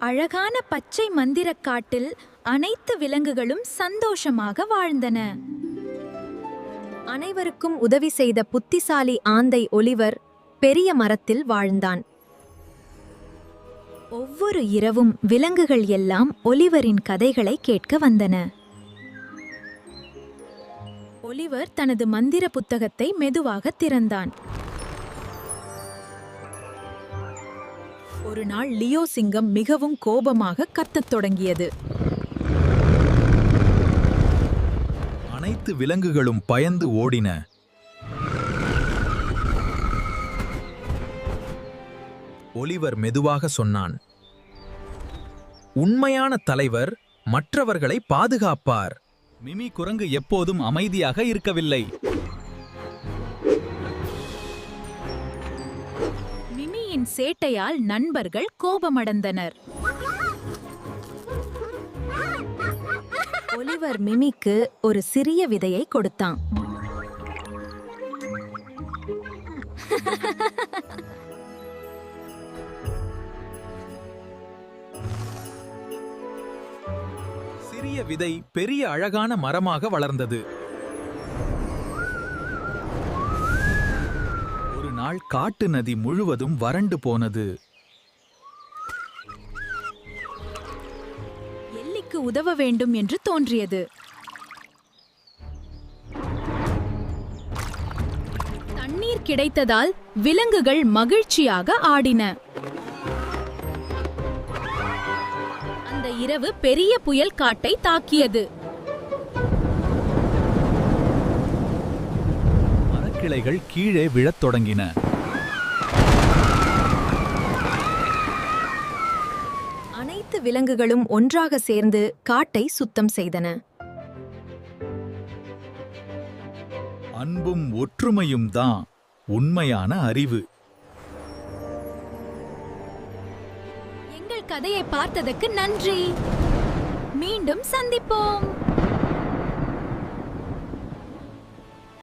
அழகான பச்சை மந்திரக் காட்டில் அனைத்து விலங்குகளும் சந்தோஷமாக வாழ்ந்தன. அனைவருக்கும் உதவி செய்த புத்திசாலி ஆந்தை ஒலிவர் பெரிய மரத்தில் வாழ்ந்தான். ஒவ்வொரு இரவும் விலங்குகள் எல்லாம் ஒலிவரின் கதைகளை கேட்க வந்தன. ஒலிவர் தனது மந்திர புத்தகத்தை மெதுவாக திறந்தான். ஒரு நாள் லியோ சிங்கம் மிகவும் கோபமாக கத்தத் தொடங்கியது. அனைத்து விலங்குகளும் பயந்து ஓடின. ஒலிவர் மெதுவாக சொன்னான், உண்மையான தலைவர் மற்றவர்களை பாதுகாப்பார். மிமி குரங்கு எப்போதும் அமைதியாக இருக்கவில்லை. மிமியின் சேட்டையால் நண்பர்கள் கோபமடைந்தனர். ஒலிவர் மிமிக்கு ஒரு சிறிய விதையை கொடுத்தான். சிறிய விதை பெரிய அழகான மரமாக வளர்ந்தது. ஒரு நாள் காட்டு நதி முழுவதும் வறண்டு போனது. எல்லிக்கு உதவ வேண்டும் என்று தோன்றியது. தண்ணீர் கிடைத்ததால் விலங்குகள் மகிழ்ச்சியாக ஆடின. அந்த இரவு பெரிய புயல் காட்டை தாக்கியது. மரக்கிளைகள் கீழே விழத் தொடங்கின. அனைத்து விலங்குகளும் ஒன்றாக சேர்ந்து காட்டை சுத்தம் செய்தன. அன்பும் ஒற்றுமையும் தான் உண்மையான அறிவு. எங்கள் கதையை பார்த்ததற்கு நன்றி. மீண்டும் சந்திப்போம்.